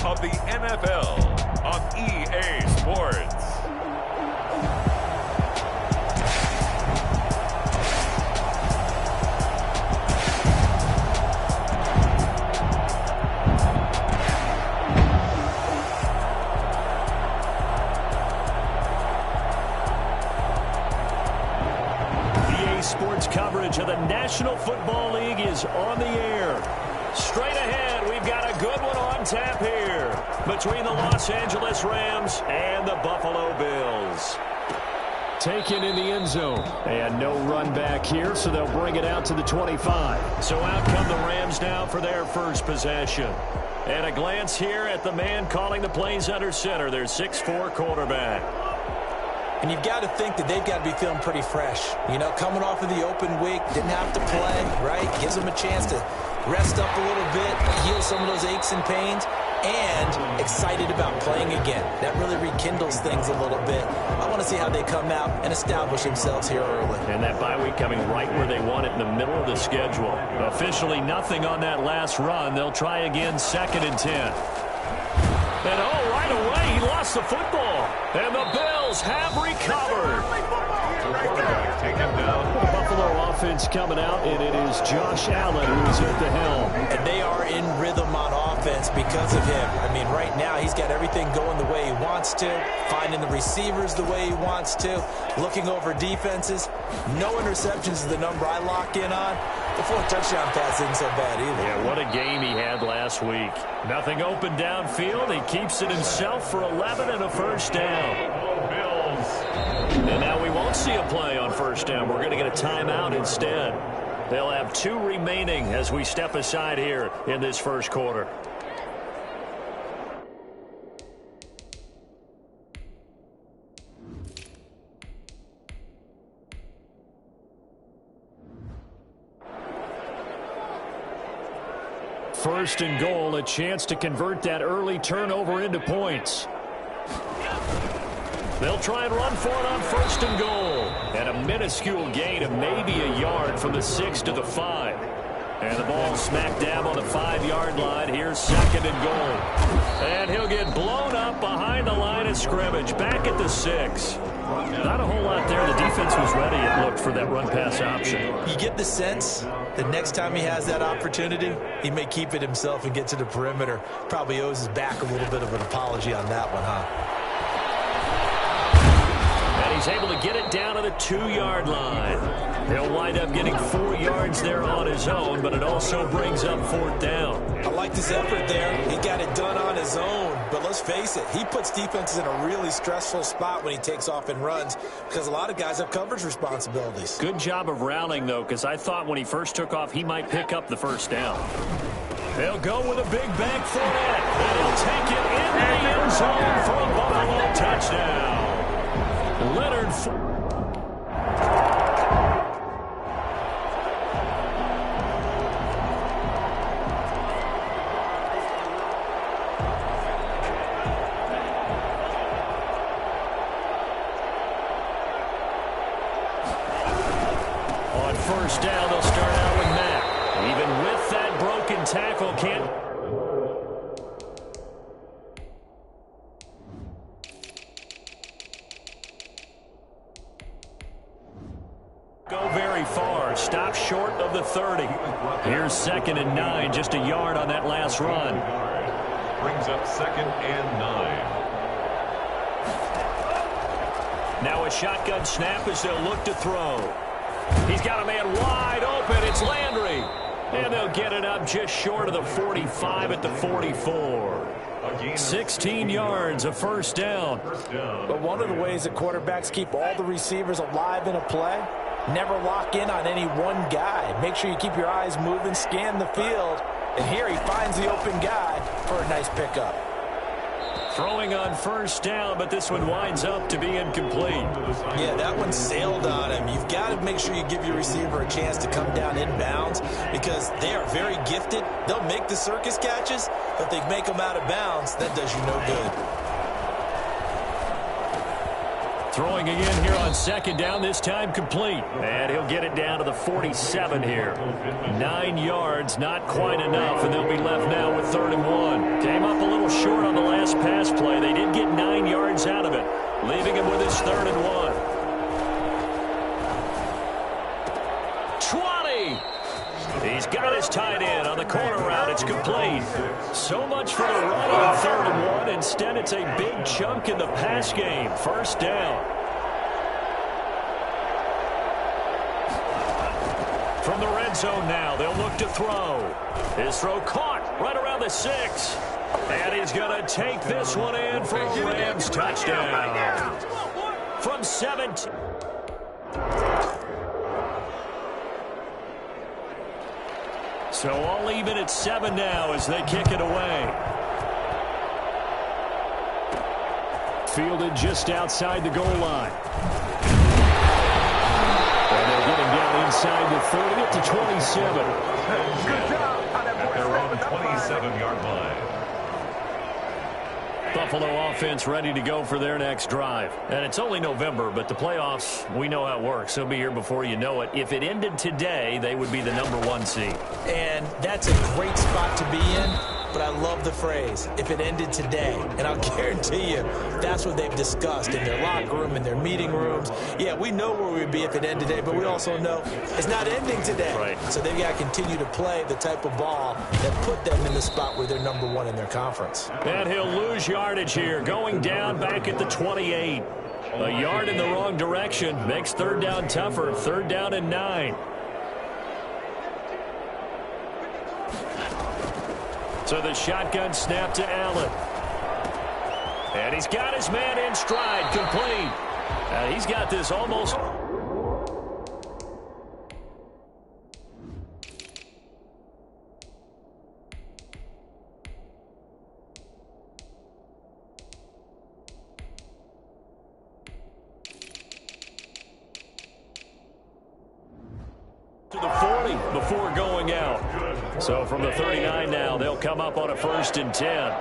of the NFL on EA Sports. Sports coverage of the National Football League is on the air. Straight ahead, we've got a good one on tap here between the Los Angeles Rams and the Buffalo Bills. Taken in the end zone. And no run back here, so they'll bring it out to the 25. So out come the Rams now for their first possession. And a glance here at the man calling the plays under center, their 6'4" quarterback. And you've got to think that they've got to be feeling pretty fresh. You know, coming off of the open week, didn't have to play, right? Gives them a chance to rest up a little bit, heal some of those aches and pains, and excited about playing again. That really rekindles things a little bit. I want to see how they come out and establish themselves here early. And that bye week coming right where they want it in the middle of the schedule. Officially nothing on that last run. They'll try again 2nd and 10. And right away, he lost the football. And the Bills have recovered. The Buffalo offense coming out, and it is Josh Allen who's at the helm. And they are in rhythm on offense because of him. I mean, right now, he's got everything going the way he wants to, finding the receivers the way he wants to, looking over defenses. No interceptions is the number I lock in on. The 4 touchdown pass isn't so bad either. Yeah, what a game he had last week. Nothing open downfield. He keeps it himself for 11 and a first down. And now we won't see a play on first down. We're going to get a timeout instead. They'll have 2 remaining as we step aside here in this first quarter. First and goal, a chance to convert that early turnover into points. They'll try and run for it on first and goal. And a minuscule gain of maybe a yard from the 6 to the 5. And the ball smack dab on the 5-yard line. Here's 2nd and goal. And he'll get blown up behind the line of scrimmage. Back at the 6. Not a whole lot there. The defense was ready, it looked, for that run-pass option. You get the sense that next time he has that opportunity, he may keep it himself and get to the perimeter. Probably owes his back a little bit of an apology on that one, huh? And he's able to get it down to the 2-yard line. He'll wind up getting 4 yards there on his own, but it also brings up 4th down. I like this effort there. He got it done on his own. But let's face it, he puts defenses in a really stressful spot when he takes off and runs because a lot of guys have coverage responsibilities. Good job of rallying, though, because I thought when he first took off, he might pick up the first down. They'll go with a big bank for it, and he'll take it in the end zone for a Buffalo touchdown. Leonard. On first down, they'll start out with Matt. Even with that broken tackle, can't go very far. Stop short of the 30. Here's 2nd and 9, just a yard on that last run. Brings up 2nd and 9. Now a shotgun snap as they'll look to throw. He's got a man wide open. It's Landry. And they'll get it up just short of the 45 at the 44. 16 yards, a first down. But one of the ways that quarterbacks keep all the receivers alive in a play, never lock in on any one guy. Make sure you keep your eyes moving, scan the field. And here he finds the open guy for a nice pickup. Throwing on first down, but this one winds up to be incomplete. Yeah, that one sailed on him. You've got to make sure you give your receiver a chance to come down inbounds because they are very gifted. They'll make the circus catches, but they make them out of bounds. That does you no good. Throwing again here on second down, this time complete. And he'll get it down to the 47 here. 9 yards, not quite enough, and they'll be left now with 3rd and 1. Came up a little short on the last pass play. They did get 9 yards out of it, leaving him with his 3rd and 1. 20. He's got his tight end on the corner route. It's complete. So much for the run on 3rd and 1. Instead, it's a big chunk in the pass game. 1st down. From the red zone now, they'll look to throw. His throw caught right around the 6. And he's going to take this one in for a Rams touchdown. From 17. So all even at 7 now as they kick it away. Fielded just outside the goal line. And they're getting down inside the 30 at the 27. At their own 27-yard line. Buffalo offense ready to go for their next drive. And it's only November, but the playoffs, we know how it works. They'll be here before you know it. If it ended today, they would be the #1 seed. And that's a great spot to be in, but I love the phrase, if it ended today. And I'll guarantee you, that's what they've discussed in their locker room, in their meeting rooms. Yeah, we know where we'd be if it ended today, but we also know it's not ending today. Right. So they've got to continue to play the type of ball that put them in the spot where they're #1 in their conference. And he'll lose yardage here, going down back at the 28. A yard in the wrong direction makes 3rd down tougher. 3rd down and 9. So the shotgun snap to Allen. And he's got his man in stride, complete. He's got this almost. To the 40 before going out. So from the 39 now, they'll come up on a 1st and 10.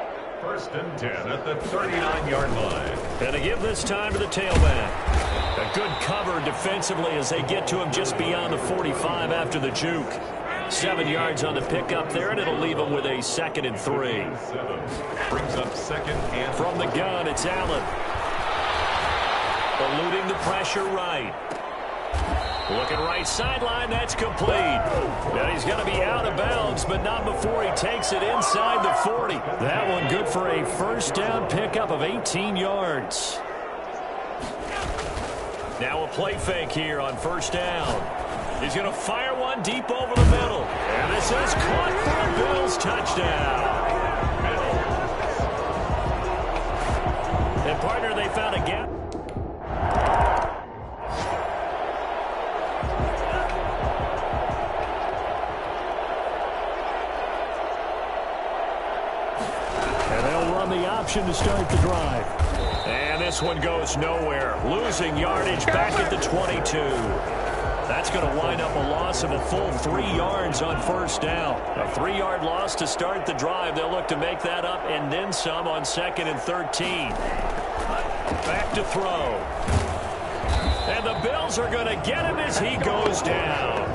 1st and 10 at the 39-yard line. And they give this time to the tailback. A good cover defensively as they get to him just beyond the 45 after the juke. 7 yards on the pickup there, and it'll leave him with a 2nd and 3. Brings up 2nd and From the gun, it's Allen. Eluding the pressure right. Looking right sideline, that's complete. And he's going to be out of bounds, but not before he takes it inside the 40. That one good for a 1st down pickup of 18 yards. Now a play fake here on 1st down. He's going to fire one deep over the middle. And this is caught for a Bills touchdown. And partner, they found a gap. The option to start the drive. And this one goes nowhere. Losing yardage back at the 22. That's going to wind up a loss of a full 3 yards on 1st down. A 3-yard loss to start the drive. They'll look to make that up and then some on 2nd and 13. Back to throw. And the Bills are going to get him as he goes down.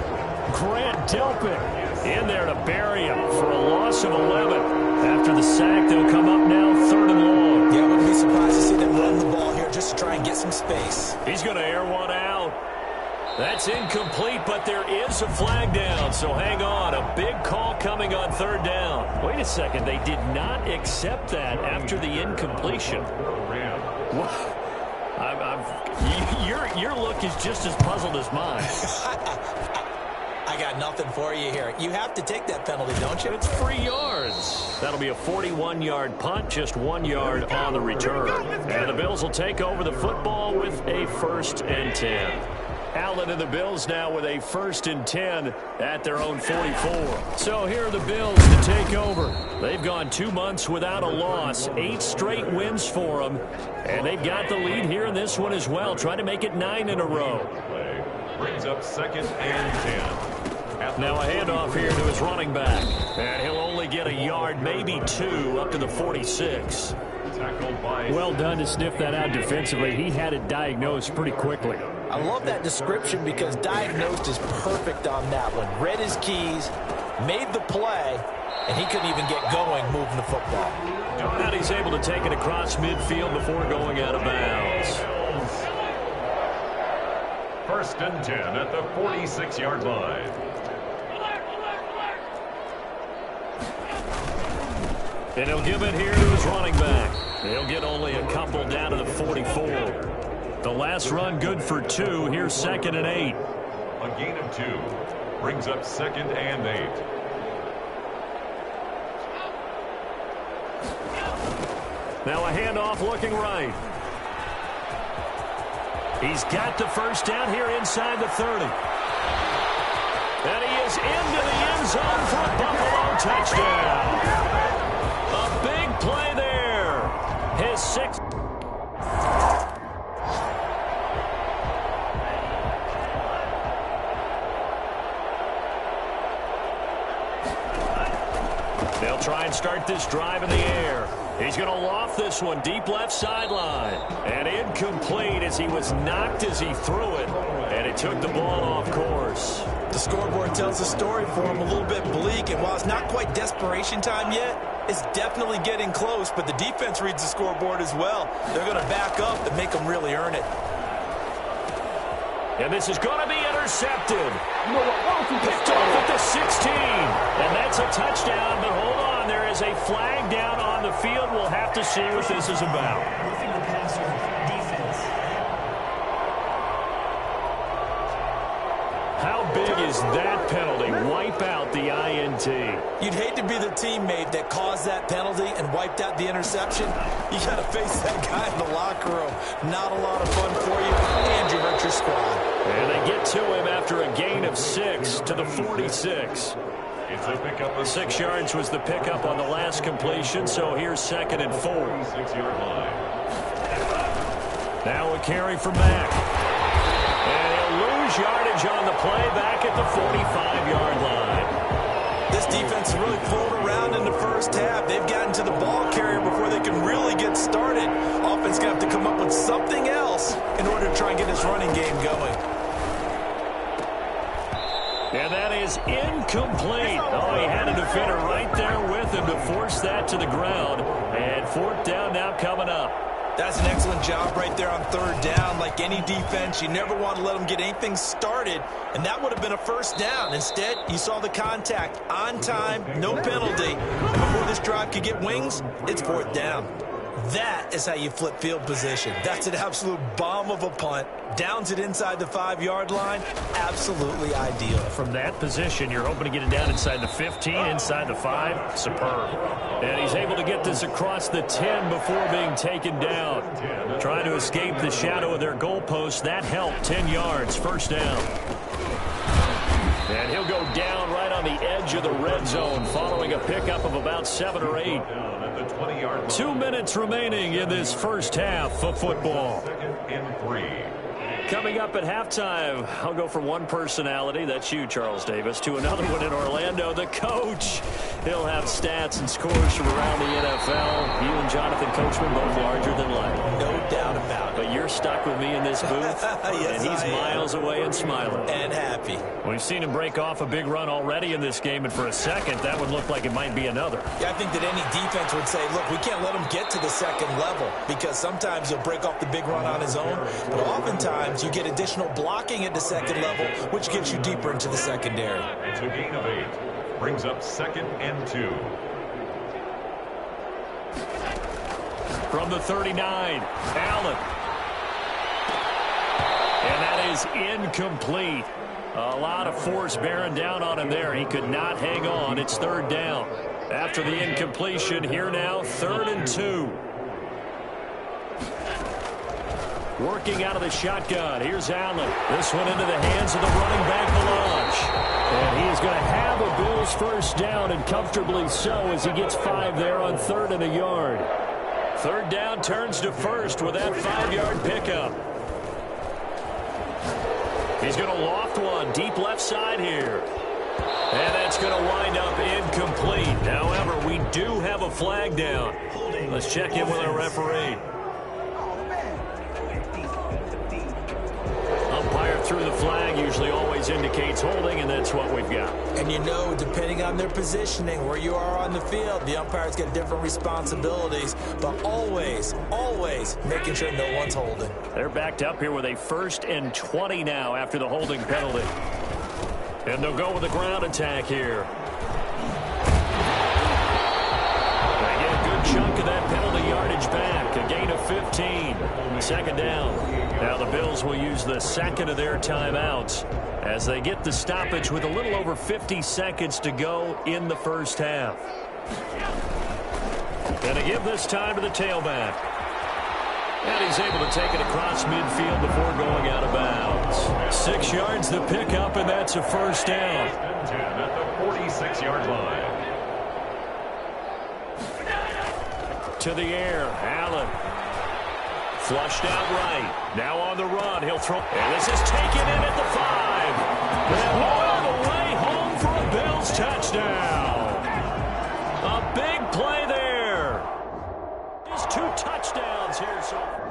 Grant Delpit in there to bury him for a loss of 11. After the sack, they'll come up now 3rd and long. Yeah, I wouldn't be surprised to see them run the ball here just to try and get some space. He's going to air one out. That's incomplete, but there is a flag down, so hang on. A big call coming on 3rd down. Wait a second. They did not accept that after the incompletion. Your look is just as puzzled as mine. I got nothing for you here. You have to take that penalty, don't you? It's 3 yards. That'll be a 41-yard punt, just 1 yard on the return. And the Bills will take over the football with a 1st and 10. Allen and the Bills now with a 1st and 10 at their own 44. So here are the Bills to take over. They've gone 2 months without a loss, 8 straight wins for them. And they've got the lead here in this one as well, trying to make it 9 in a row. Brings up 2nd and 10. Now a handoff here to his running back. And he'll only get a yard, maybe 2, up to the 46. Well done to sniff that out defensively. He had it diagnosed pretty quickly. I love that description because diagnosed is perfect on that one. Read his keys, made the play, and he couldn't even get going moving the football. And he's able to take it across midfield before going out of bounds. 1st and 10 at the 46-yard line. And he'll give it here to his running back. He'll get only a couple down to the 44. The last run good for 2. Here's 2nd and 8. A gain of 2 brings up 2nd and 8. Now a handoff looking right. He's got the first down here inside the 30. And he is into the end zone for a Buffalo touchdown. A big play there. His 6th. They'll try and start this drive in the air. He's going to loft this one deep left sideline. And incomplete as he was knocked as he threw it. And it took the ball off course. The scoreboard tells a story for him, a little bit bleak. And while it's not quite desperation time yet, it's definitely getting close. But the defense reads the scoreboard as well. They're going to back up and make them really earn it. And this is going to be intercepted. Picked off at the 16. And that's a touchdown, but hold on. There is a flag down on the field. We'll have to see what this is about. How big is that penalty? Wipe out the INT. You'd hate to be the teammate that caused that penalty and wiped out the interception. You got to face that guy in the locker room. Not a lot of fun for you, and you hurt your squad. And they get to him after a gain of 6 to the 46. It's a pickup of 6 yards was the pickup on the last completion, so here's 2nd and 4. 6-yard line. Now a carry for Mack. And he'll lose yardage on the play back at the 45-yard line. This defense is really pulled around in the first half. They've gotten to the ball carrier before they can really get started. Offense going to have to come up with something else in order to try and get this running game going. And that is incomplete. Oh, he had a defender right there with him to force that to the ground. And 4th down now coming up. That's an excellent job right there on 3rd down. Like any defense, you never want to let them get anything started, and that would have been a 1st down. Instead, you saw the contact on time, no penalty, and before this drive could get wings, it's 4th down. That is how you flip field position. That's an absolute bomb of a punt. Downs it inside the 5-yard line. Absolutely ideal. From that position, you're hoping to get it down inside the 15, inside the 5. Superb. And he's able to get this across the 10 before being taken down. Trying to escape the shadow of their goalpost. That helped. 10 yards. 1st down. And he'll go down right on the edge of the red zone following a pickup of about 7 or 8. 2 minutes remaining in this first half of football. 2nd and 3. Coming up at halftime, I'll go from one personality, that's you, Charles Davis, to another one in Orlando, the coach. He'll have stats and scores from around the NFL. You and Jonathan Coachman both larger than life. No doubt about it. But you're stuck with me in this booth, yes, and he's miles away and smiling. And happy. We've seen him break off a big run already in this game, and for a second, that would look like it might be another. Yeah, I think that any defense would say, look, we can't let him get to the 2nd level, because sometimes he'll break off the big run on his own, but oftentimes you get additional blocking at the 2nd level, which gets you deeper into the secondary. It's a gain of 8. Brings up 2nd and 2. From the 39, Allen. And that is incomplete. A lot of force bearing down on him there. He could not hang on. It's 3rd down. After the incompletion, here now, 3rd and 2. Working out of the shotgun. Here's Allen. This one into the hands of the running back, Melange. And he is going to have a Bills 1st down, and comfortably so, as he gets 5 there on 3rd and a yard. 3rd down turns to 1st with that 5-yard pickup. He's going to loft one deep left side here. And that's going to wind up incomplete. However, we do have a flag down. Let's check in with our referee. through the flag usually always indicates holding, and that's what we've got. And you know, depending on their positioning, where you are on the field, the umpires get different responsibilities, but always, always making sure no one's holding. They're backed up here with a 1st and 20 now after the holding penalty. And they'll go with the ground attack here. They get a good chunk of that penalty yardage back. A gain of 15. 2nd down. Now the Bills will use the 2nd of their timeouts as they get the stoppage with a little over 50 seconds to go in the 1st half. And to give this time to the tailback. And he's able to take it across midfield before going out of bounds. 6 yards the pickup, and that's a 1st down. 10 at the 46-yard line. To the air, Allen. Flushed out right. Now on the run. He'll throw. And this is taken in at the 5. And all the way home for a Bills touchdown. A big play there. Just 2 touchdowns here so far.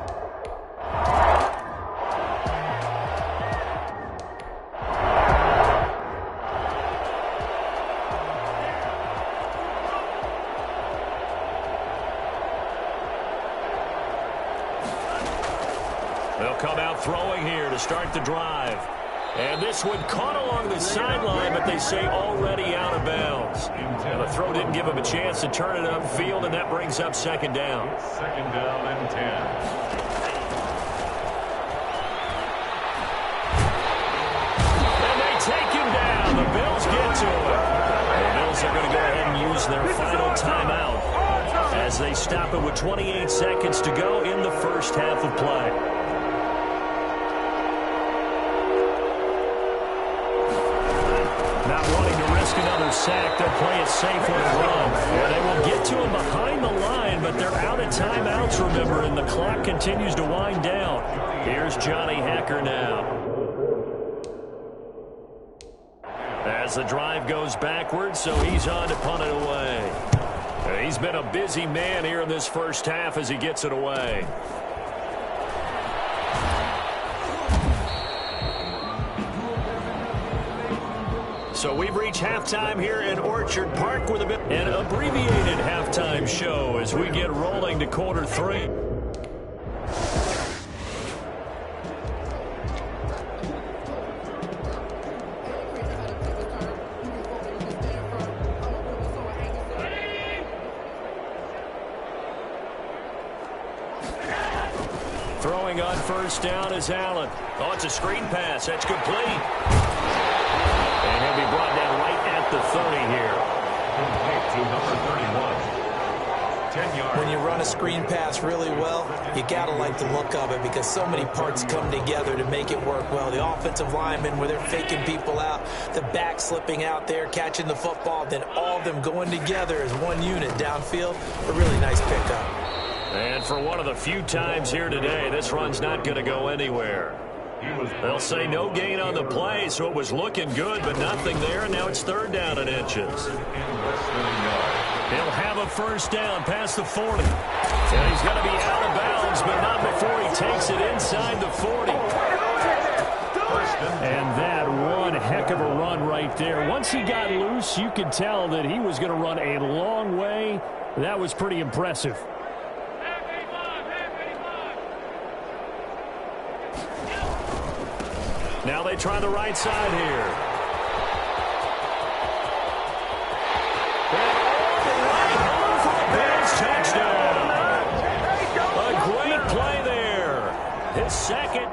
They'll come out throwing here to start the drive. And this one caught along the sideline, but they say already out of bounds. And the throw didn't give him a chance to turn it upfield, and that brings up 2nd down. 2nd down and 10. And they take him down. The Bills get to him. The Bills are going to go ahead and use their final timeout as they stop it with 28 seconds to go in the 1st half of play. Not wanting to risk another sack, they'll play it safe with a run. And they will get to him behind the line, but they're out of timeouts, remember, and the clock continues to wind down. Here's Johnny Hacker now. As the drive goes backwards, so he's on to punt it away. He's been a busy man here in this 1st half as he gets it away. So we've reached halftime here in Orchard Park with an abbreviated halftime show as we get rolling to quarter 3. Throwing on 1st down is Allen. Oh, it's a screen pass. That's complete. And he'll be brought down right at the 30 here. Complete to number 31. 10 yards. When you run a screen pass really well, you got to like the look of it because so many parts come together to make it work well. The offensive linemen, where they're faking people out, the back slipping out there, catching the football, then all of them going together as one unit downfield. A really nice pickup. And for one of the few times here today, this run's not going to go anywhere. They'll say no gain on the play, so it was looking good, but nothing there, and now it's 3rd down and inches. He'll have a 1st down past the 40. And he's going to be out of bounds, but not before he takes it inside the 40. And that one heck of a run right there. Once he got loose, you could tell that he was going to run a long way. That was pretty impressive. Now they try the right side here. And all the way home for a Bills touchdown. A great play there. His 2nd.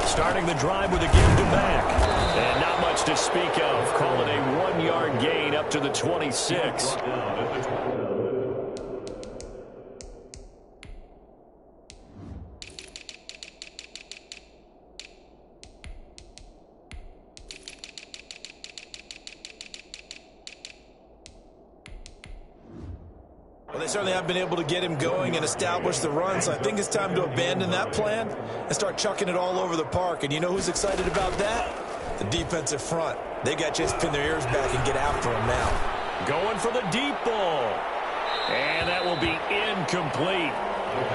Starting the drive with a give to back. And not much to speak of. Call it a 1-yard gain up to the 26. Well, they certainly have been able to get him going and establish the run, so I think it's time to abandon that plan and start chucking it all over the park. And you know who's excited about that? The defensive front. They got to just pin their ears back and get after him now. Going for the deep ball. And that will be incomplete.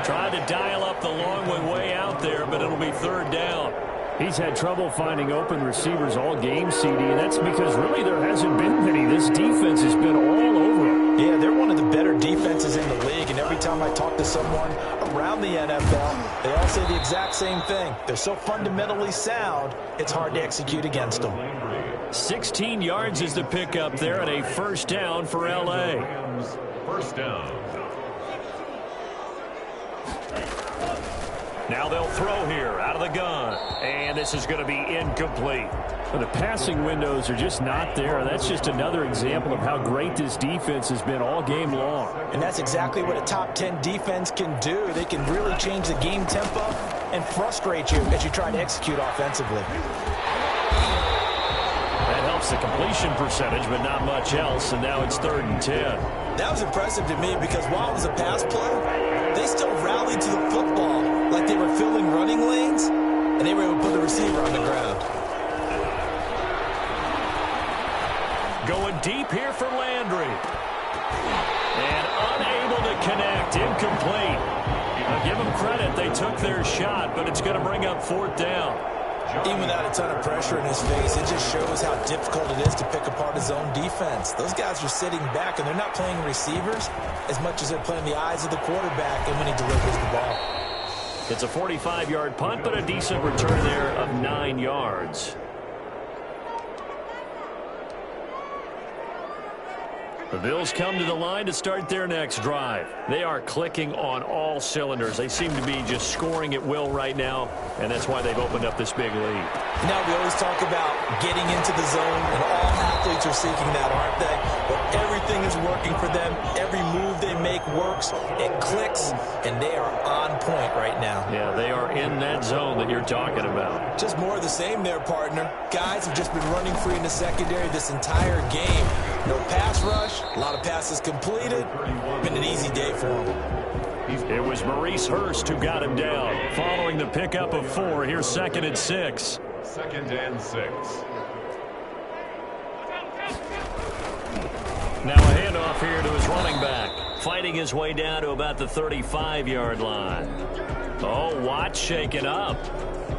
Tried to dial up the long one way out there, but it'll be third down. He's had trouble finding open receivers all game, CD, and that's because really there hasn't been many. This defense has been all over him. Yeah, they're one of the better defenses in the league, and every time I talk to someone around the NFL, they all say the exact same thing. They're so fundamentally sound, it's hard to execute against them. 16 yards is the pickup there, and a first down for L.A. First down. Now they'll throw here out of the gun, and this is going to be incomplete. Well, the passing windows are just not there. That's just another example of how great this defense has been all game long. And that's exactly what a top 10 defense can do. They can really change the game tempo and frustrate you as you try to execute offensively. That helps the completion percentage, but not much else, and now it's 3rd and 10. That was impressive to me because while it was a pass play, they still rallied to the football like they were filling running lanes, and they were able to put the receiver on the ground. Going deep here for Landry. And unable to connect, incomplete. Now give them credit, they took their shot, but it's going to bring up 4th down. Even without a ton of pressure in his face, it just shows how difficult it is to pick apart his own defense. Those guys are sitting back, and they're not playing receivers as much as they're playing the eyes of the quarterback and when he delivers the ball. It's a 45-yard punt, but a decent return there of 9 yards. The Bills come to the line to start their next drive. They are clicking on all cylinders. They seem to be just scoring at will right now, and that's why they've opened up this big lead. Now, we always talk about getting into the zone, and all athletes are seeking that, aren't they? But everything is working for them. Every move they make works. It clicks, and they are on point right now. Yeah, they are in that zone that you're talking about. Just more of the same there, partner. Guys have just been running free in the secondary this entire game. No pass rush, a lot of passes completed. Been an easy day for him. It was Maurice Hurst who got him down. Following the pickup of 4, here's 2nd and 6. 2nd and 6. Now a handoff here to his running back. Fighting his way down to about the 35-yard line. Oh, Watt shaken up.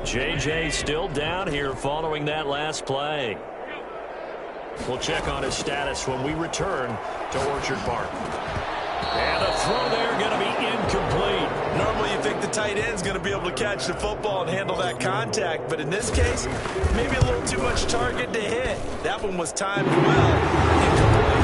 J.J. still down here following that last play. We'll check on his status when we return to Orchard Park. And the throw there going to be incomplete. Normally you think the tight end's going to be able to catch the football and handle that contact, but in this case, maybe a little too much target to hit. That one was timed well. Incomplete.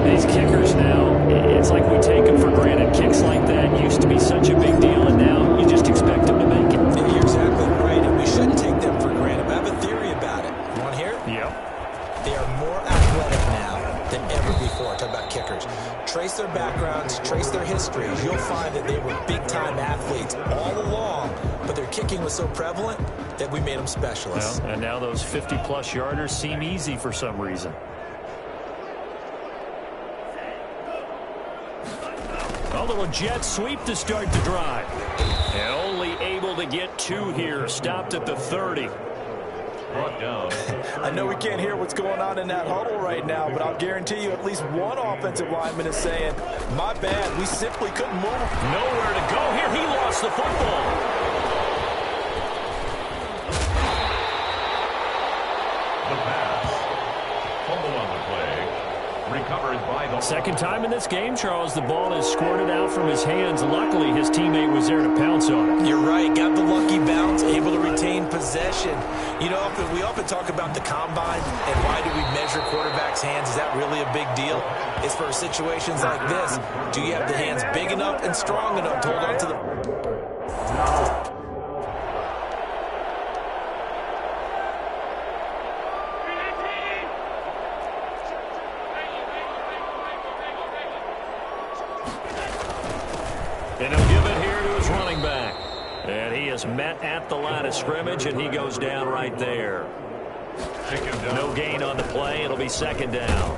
These kickers now, it's like we take them for granted. Kicks like that used to be such a big deal, and now you just expect them to make it. You're exactly right, and we shouldn't take them for granted. I have a theory about it. You want to hear it? Yep. They are more athletic now than ever before. Talk about kickers. Trace their backgrounds, trace their histories. You'll find that they were big-time athletes all along, but their kicking was so prevalent that we made them specialists. Well, and now those 50-plus yarders seem easy for some reason. A little jet sweep to start the drive. And only able to get 2 here. Stopped at the 30. Brought down. I know we can't hear what's going on in that huddle right now, but I'll guarantee you at least one offensive lineman is saying, my bad, we simply couldn't move. Nowhere to go here. He lost the football. The pass. Fumble on the play. Recovered by the... Second time in this game, Charles, the ball is squirted out from his hands. Luckily, his teammate was there to pounce on it. You're right. Got the lucky bounce, able to retain possession. You know, we often talk about the combine and why do we measure quarterbacks' hands? Is that really a big deal? It's for situations like this. Do you have the hands big enough and strong enough to hold on to the... And he'll give it here to his running back. And he is met at the line of scrimmage, and he goes down right there. No gain on the play. It'll be second down.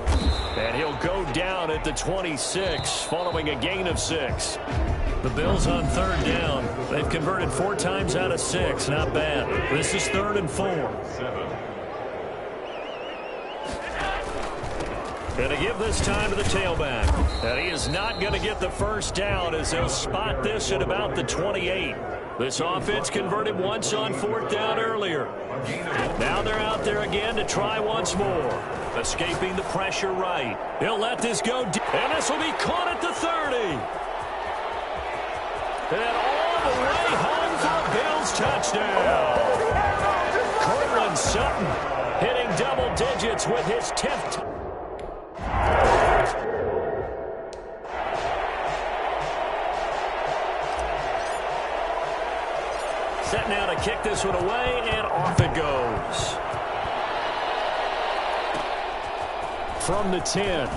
And he'll go down at the 26 following a gain of 6. The Bills on third down. They've converted 4 times out of 6. Not bad. This is 3rd and 4. Going to give this time to the tailback. And he is not going to get the first down as they'll spot this at about the 28. This offense converted once on 4th down earlier. Now they're out there again to try once more. Escaping the pressure right. He'll let this go deep. And this will be caught at the 30. And all the way home for a Bills touchdown. Cortland Sutton hitting double digits with his 10th. Set now to kick this one away, and off it goes. From the 10.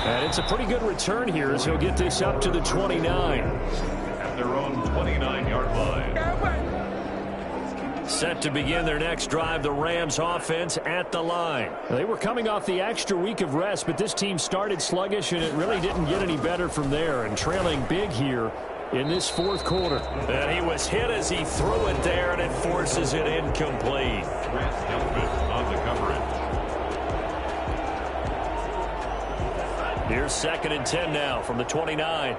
And it's a pretty good return here as he'll get this up to the 29. At their own 29-yard line. Set to begin their next drive, the Rams offense at the line. They were coming off the extra week of rest, but this team started sluggish, and it really didn't get any better from there, and trailing big here in this 4th quarter. And he was hit as he threw it there, and it forces it incomplete. Trent Dilfer on the coverage. Here's 2nd and 10 now from the 29.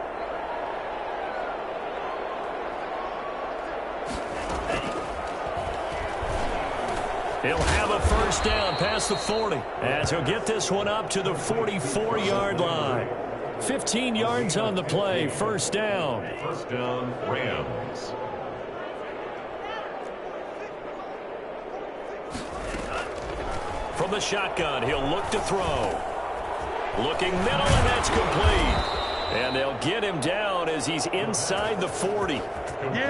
He'll have a first down past the 40 as he'll get this one up to the 44-yard line. 15 yards on the play, first down. First down, Rams. From the shotgun, he'll look to throw. Looking middle, and that's complete. And they'll get him down as he's inside the 40.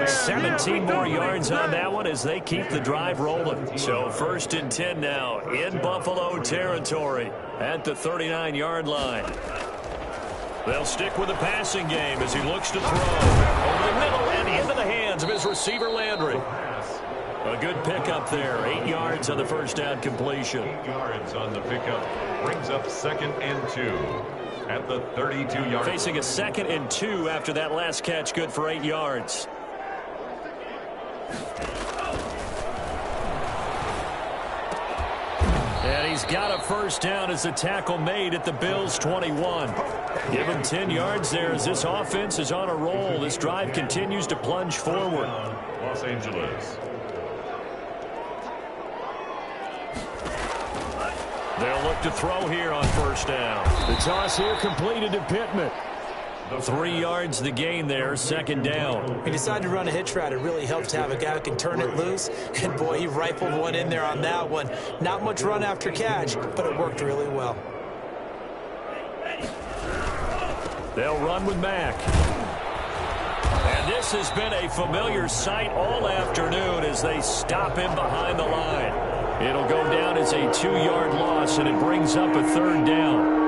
17 more yards on that one as they keep the drive rolling. So 1st and 10 now in Buffalo territory at the 39-yard line. They'll stick with the passing game as he looks to throw. Over the middle and into the hands of his receiver, Landry. A good pickup there. 8 yards on the first down completion. 8 yards on the pickup. Brings up 2nd and 2 at the 32-yard. Facing a 2nd and 2 after that last catch. Good for 8 yards. And he's got a first down as the tackle made at the Bills' 21. Give him 10 yards there as this offense is on a roll. This drive continues to plunge forward. Los Angeles. They'll look to throw here on first down. The toss here completed to Pittman. 3 yards the gain there, 2nd down. He decided to run a hitch route. It really helps to have a guy who can turn it loose. And, boy, he rifled one in there on that one. Not much run after catch, but it worked really well. They'll run with Mack. And this has been a familiar sight all afternoon as they stop him behind the line. It'll go down as a 2-yard loss, and it brings up a 3rd down.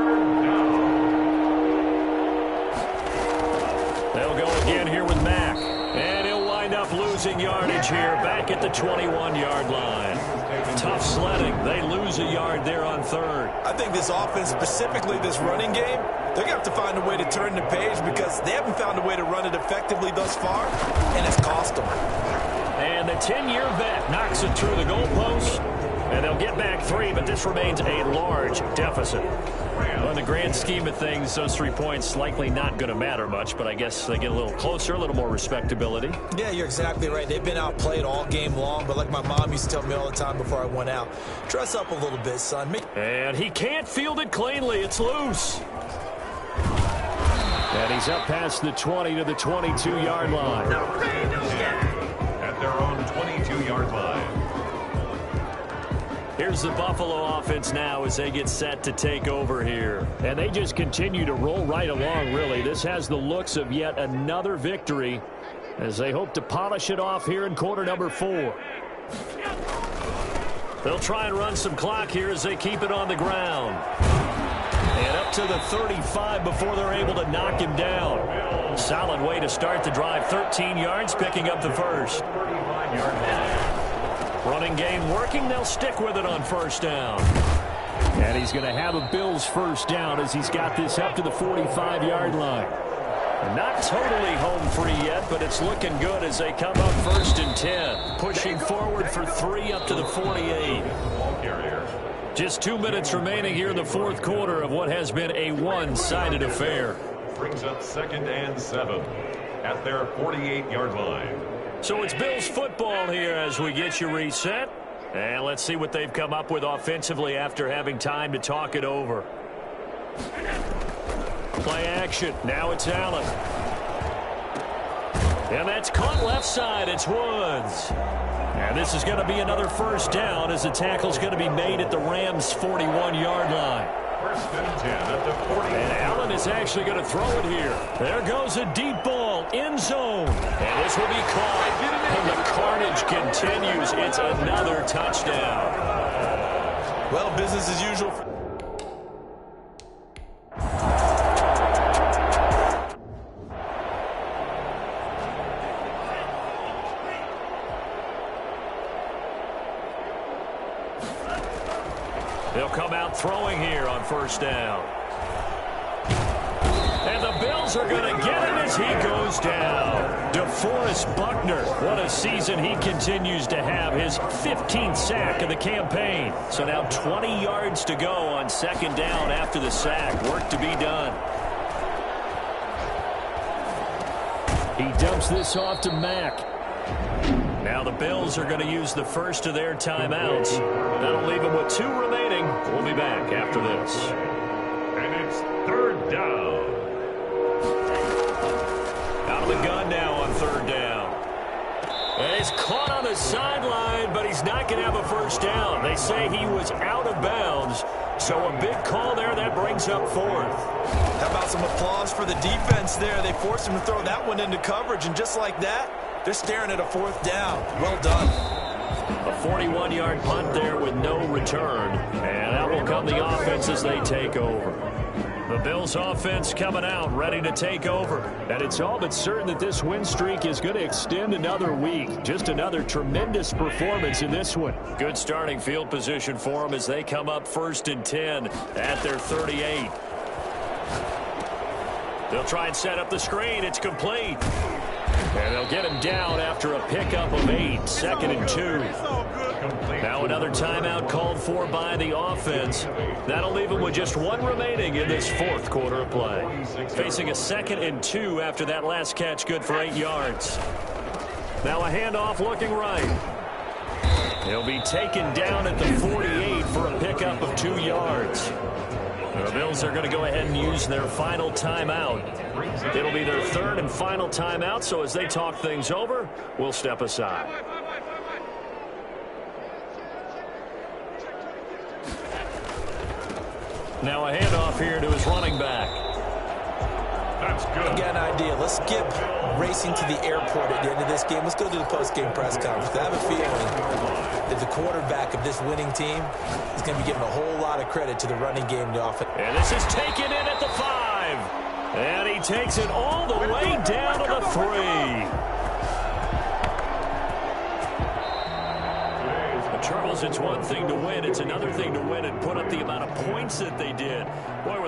They'll go again here with Mack. And he'll wind up losing yardage here back at the 21-yard line. Tough sledding. They lose a yard there on 3rd. I think this offense, specifically this running game, they're going to have to find a way to turn the page because they haven't found a way to run it effectively thus far, and it's cost them. And the 10-year vet knocks it through the goalpost. And they'll get back 3, but this remains a large deficit. Well, in the grand scheme of things, those 3 points likely not going to matter much, but I guess they get a little closer, a little more respectability. Yeah, you're exactly right. They've been outplayed all game long, but like my mom used to tell me all the time before I went out, dress up a little bit, son. And he can't field it cleanly. It's loose. And he's up past the 20 to the 22-yard line. At their own 22-yard line. Here's the Buffalo offense now as they get set to take over here. And they just continue to roll right along, really. This has the looks of yet another victory as they hope to polish it off here in quarter number 4. They'll try and run some clock here as they keep it on the ground. And up to the 35 before they're able to knock him down. Solid way to start the drive. 13 yards, picking up the first. Running game working. They'll stick with it on first down. And he's going to have a Bills first down as he's got this up to the 45-yard line. Not totally home free yet, but it's looking good as they come up first and 10. Pushing forward for 3 up to the 48. Just 2 minutes remaining here in the fourth quarter of what has been a one-sided affair. Brings up 2nd and 7 at their 48-yard line. So it's Bills football here as we get you reset. And let's see what they've come up with offensively after having time to talk it over. Play action. Now it's Allen. And that's caught left side. It's Woods. And this is going to be another first down as the tackle's going to be made at the Rams' 41-yard line. First and 10 at the 40. And Allen is actually going to throw it here. There goes a deep ball, end zone. And this will be caught. And the carnage continues. It's another touchdown. Well, business as usual. They'll come out throwing here on first down. And the Bills are going to get him as he goes down. DeForest Buckner, what a season he continues to have. His 15th sack of the campaign. So now 20 yards to go on second down after the sack. Work to be done. He dumps this off to Mack. Now the Bills are going to use the first of their timeouts. That'll leave them with 2 remaining. We'll be back after this. And it's 3rd down. Out of the gun now on 3rd down. And he's caught on the sideline, but he's not going to have a first down. They say he was out of bounds. So a big call there. That brings up 4th. How about some applause for the defense there? They forced him to throw that one into coverage, and just like that, they're staring at a 4th down. Well done. A 41-yard punt there with no return. And out will come the offense as they take over. The Bills offense coming out, ready to take over. And it's all but certain that this win streak is going to extend another week. Just another tremendous performance in this one. Good starting field position for them as they come up first and 10 at their 38. They'll try and set up the screen. It's complete. And they'll get him down after a pickup of 8, 2nd and 2. Now another timeout called for by the offense. That'll leave him with just 1 remaining in this fourth quarter of play. Facing a 2nd and 2 after that last catch, good for 8 yards. Now a handoff looking right. He'll be taken down at the 48 for a pickup of 2 yards. The Bills are going to go ahead and use their final timeout. It'll be their 3rd and final timeout, so as they talk things over, we'll step aside. Now a handoff here to his running back. That's good. I got an idea. Let's skip racing to the airport at the end of this game. Let's go to the post-game press conference. I have a feeling that the quarterback of this winning team is going to be giving a whole lot of credit to the running game to offense. And this is taken in at the 5. And he takes it all the way down to the 3. But Charles, it's one thing to win. It's another thing to win and put up the amount of points that they did. Boy, were they